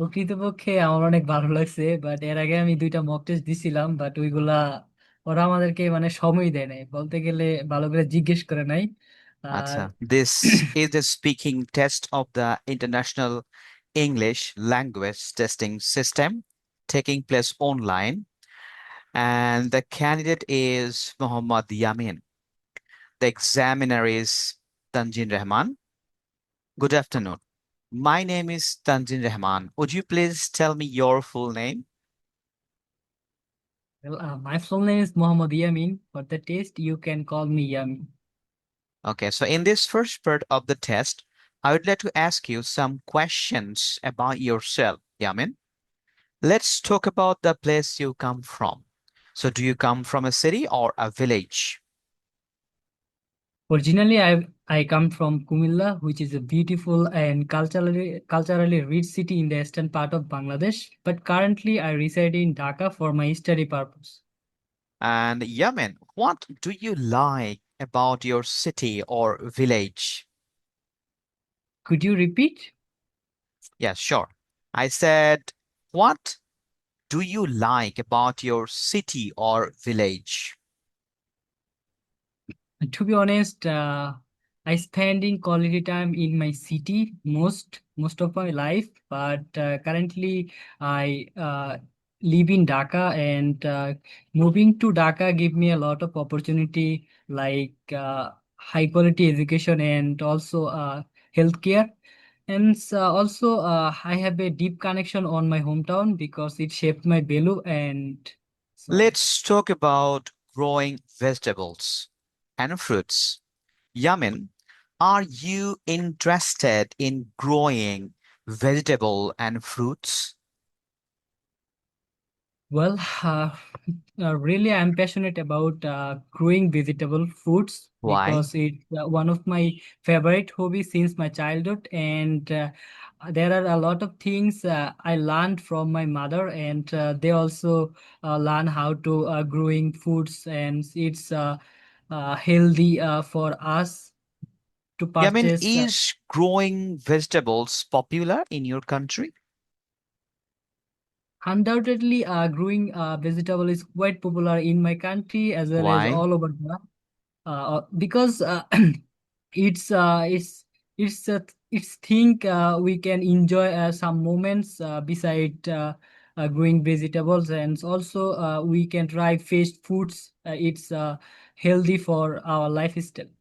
প্রকৃতপক্ষে আমার অনেক ভালো লাগছে, বাট এর আগে আমি দুইটা মক টেস্ট দিছিলাম, বাট ওইগুলা ওরা আমাদেরকে মানে সময় দেয় নাই, বলতে গেলে ভালো করে জিজ্ঞেস করে নাই। আর Acha. This is the speaking test of the International English Language Testing System taking place online, and the candidate is Muhammad Yamin. The examiner is Tanjin Rahman. Good afternoon. My name is Tanjin Rahman. Would you please tell me your full name? well, my full name is Mohammad Yamin. For the test, you can call me Yamin. Okay, so in this first part of the test, I would like to ask you some questions about yourself, Yamin. Let's talk about the place you come from. So, do you come from a city or a village? Originally, I come from Kumilla, which is a beautiful and culturally rich city in the eastern part of Bangladesh. But currently, I reside in Dhaka for my study purpose. And Yamin, what do you like about your city or village? Could you repeat? Yeah, sure. I said, what do you like about your city or village? To be honest, I spending quality time in my city most of my life, but currently I live in Dhaka, and moving to Dhaka give me a lot of opportunity, like high quality education and also healthcare. And also I have a deep connection on my hometown because it shaped my value and so on. Let's talk about growing vegetables and fruits. Yamin, are you interested in growing vegetable and fruits? Well, really, I'm passionate about growing vegetable foods Why? because it's one of my favorite hobbies since my childhood. And there are a lot of things I learned from my mother, and they also learn how to growing foods, and it's healthy for us to Yamin, purchase. is growing vegetables popular in your country? Undoubtedly, growing vegetable is quite popular in my country as well as Why? all over the because it's it's think we can enjoy some moments beside growing vegetables, and also we can try fresh foods. It's healthy for our lifestyle.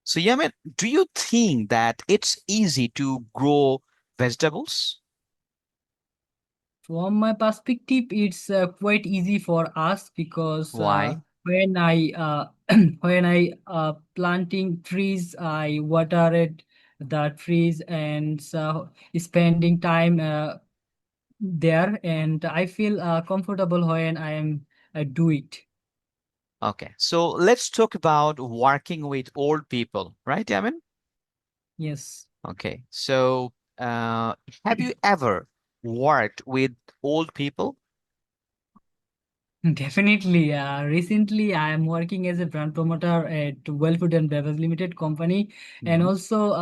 So, Yamin, do you think that it's easy to grow vegetables? From my perspective, it's quite easy for us because Why? when I when I planting trees, I watered the trees and spending time there, and I feel comfortable when I am do it. Okay, so let's talk about working with old people, right, Yamin? Yes. Okay, so have you ever worked with old people? Definitely. Recently, I am working as a brand promoter at Well Food and Beverage Limited company, and Mhm. also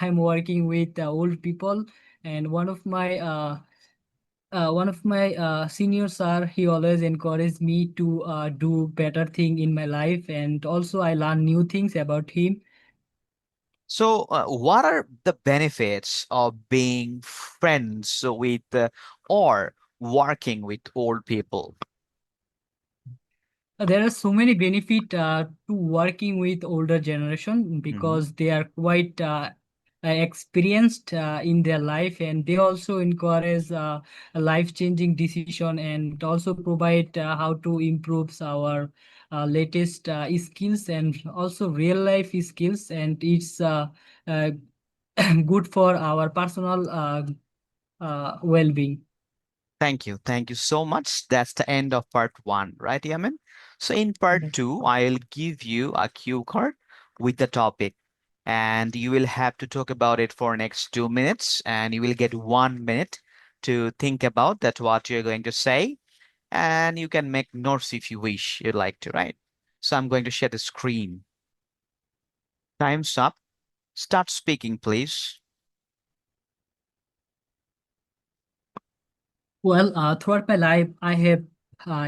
I'm working with old people. And one of my seniors are he always encouraged me to do better thing in my life, and also I learn new things about him. So, what are the benefits of being friends with or working with old people? There are so many benefit to working with older generation Mhm. because they are quite experienced in their life, and they also encourage a life-changing decision and also provide how to improve our latest skills and also real life skills, and it's uh, good for our personal well-being. Thank you. Thank you so much. That's the end of part one, right, Yamin? So in part two, I'll give you a cue card with the topic, and you will have to talk about it for next 2 minutes, and you will get 1 minute to think about that what you're going to say, and you can make notes if you wish you'd like to, right? So I'm going to share the screen. Time's up. Start speaking, please. Well, throughout my life, I have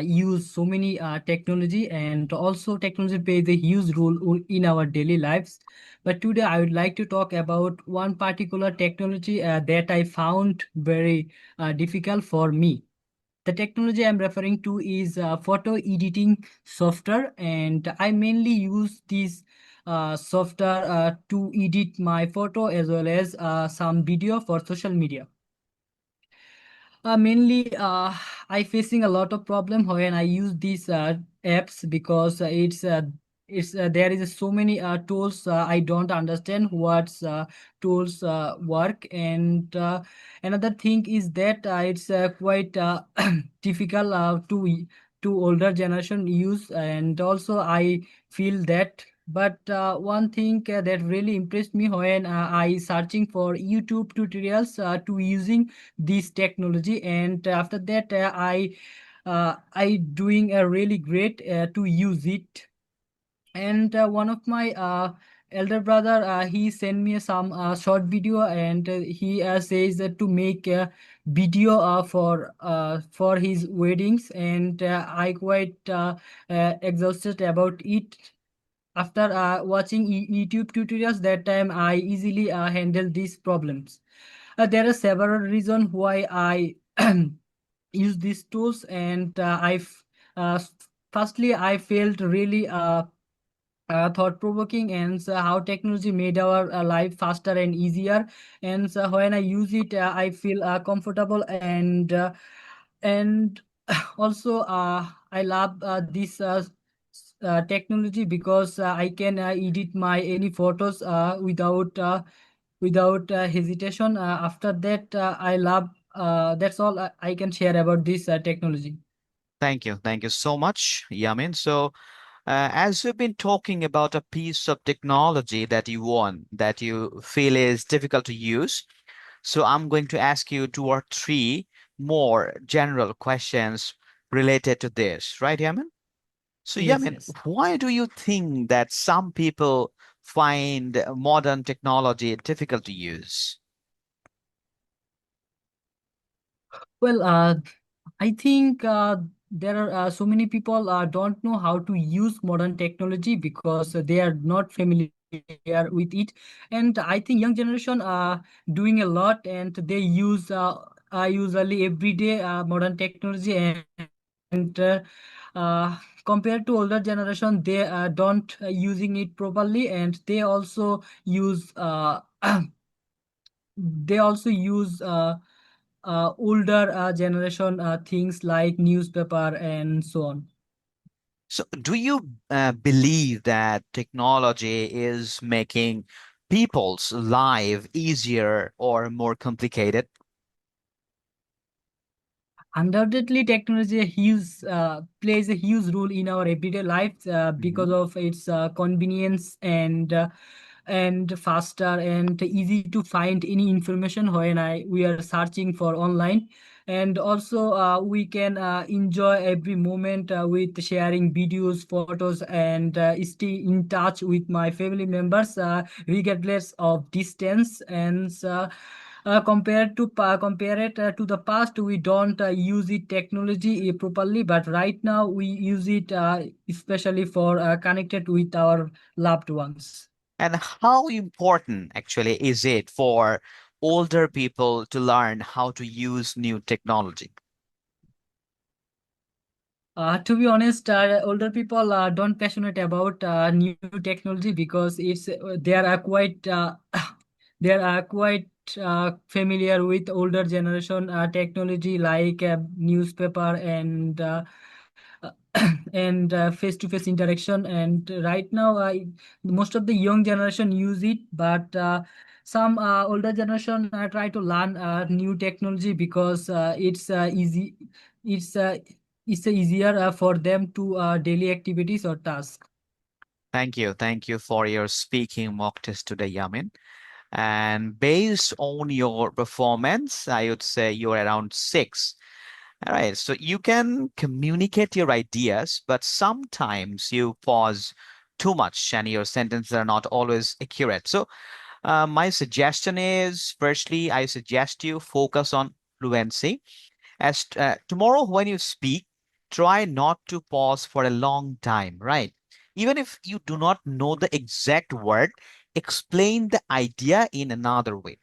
used so many technology, and also technology plays a huge role in our daily lives. But today, I would like to talk about one particular technology that I found very difficult for me. The technology I'm referring to is photo editing software, and I mainly use this software to edit my photo as well as some video for social media. Mainly, I facing a lot of problem when I use these apps because it's there is so many tools I don't understand what tools work, and another thing is that it's quite difficult to older generation use, and also I feel that. But one thing that really impressed me when I searching for YouTube tutorials to using this technology, and after that I doing a really great to use it. And one of my elder brother, he sent me some short video, and he says that to make a video for his weddings, and I quite exhausted about it. After watching YouTube tutorials, that time I easily handle these problems. There are several reasons why I use these tools, and uh, firstly, I felt really thought-provoking, and so how technology made our life faster and easier. And so when I use it, I feel comfortable, and also I love this technology because I can edit my any photos without hesitation. After that, I love. That's all I can share about this technology. Thank you. Thank you so much, Yamin. So, as we've been talking about a piece of technology that you want, that you feel is difficult to use, so I'm going to ask you two or three more general questions related to this, right, Yamin? So, Yes, Yamin, yes. why do you think that some people find modern technology difficult to use? Well, I think there are so many people don't know how to use modern technology because they are not familiar with it. And I think young generation are doing a lot, and they usually every day modern technology, and compared to older generation, they don't using it properly, and they also use older generation things like newspaper and so on. So, do you believe that technology is making people's life easier or more complicated? Undoubtedly, technology plays a huge role in our everyday life because Mhm. of its convenience and faster and easy to find any information when we are searching for online. And also we can enjoy every moment with sharing videos, photos, and stay in touch with my family members regardless of distance. And compare it to the past, we don't use it technology properly, but right now we use it especially for connected with our loved ones. And how important actually is it for older people to learn how to use new technology? To be honest, older people don't passionate about new technology because they are quite they are quite familiar with older generation technology like newspaper uh, and face-to-face interaction. And right now, most of the young generation use it, but some older generation try to learn new technology because it's easy. It's it's easier for them to daily activities or tasks. Thank you. Thank you for your speaking mock test today, Yamin. And based on your performance, I would say you're around 6. All right. So you can communicate your ideas, but sometimes you pause too much and your sentences are not always accurate. So my suggestion is, firstly, I suggest you focus on fluency. As tomorrow, when you speak, try not to pause for a long time, right? Even if you do not know the exact word, explain the idea in another way.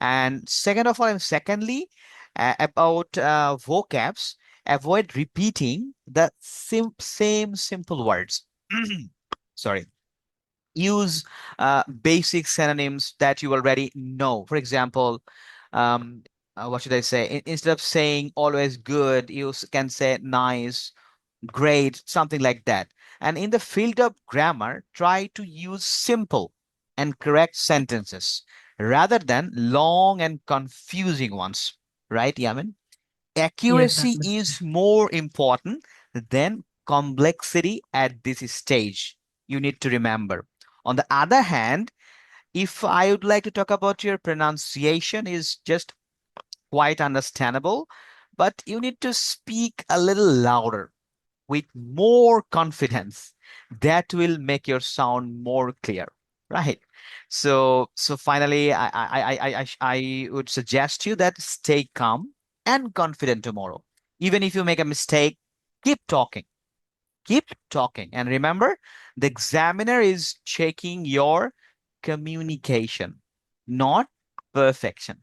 And second of all, and secondly, about vocabs, avoid repeating the same simple words. Sorry. Use basic synonyms that you already know. For example, um, what should I say? Instead of saying always good, you can say nice, great, something like that. And in the field of grammar, try to use simple and correct sentences rather than long and confusing ones. Right, Yamin? Yes, I Accuracy understand. is more important than complexity at this stage. You need to remember. On the other hand, if I would like to talk about your pronunciation is just quite understandable, but you need to speak a little louder with more confidence. That will make your sound more clear, right? So finally, I would suggest you that stay calm and confident tomorrow. Even if you make a mistake, keep talking, keep talking, and remember, the examiner is checking your communication, not perfection.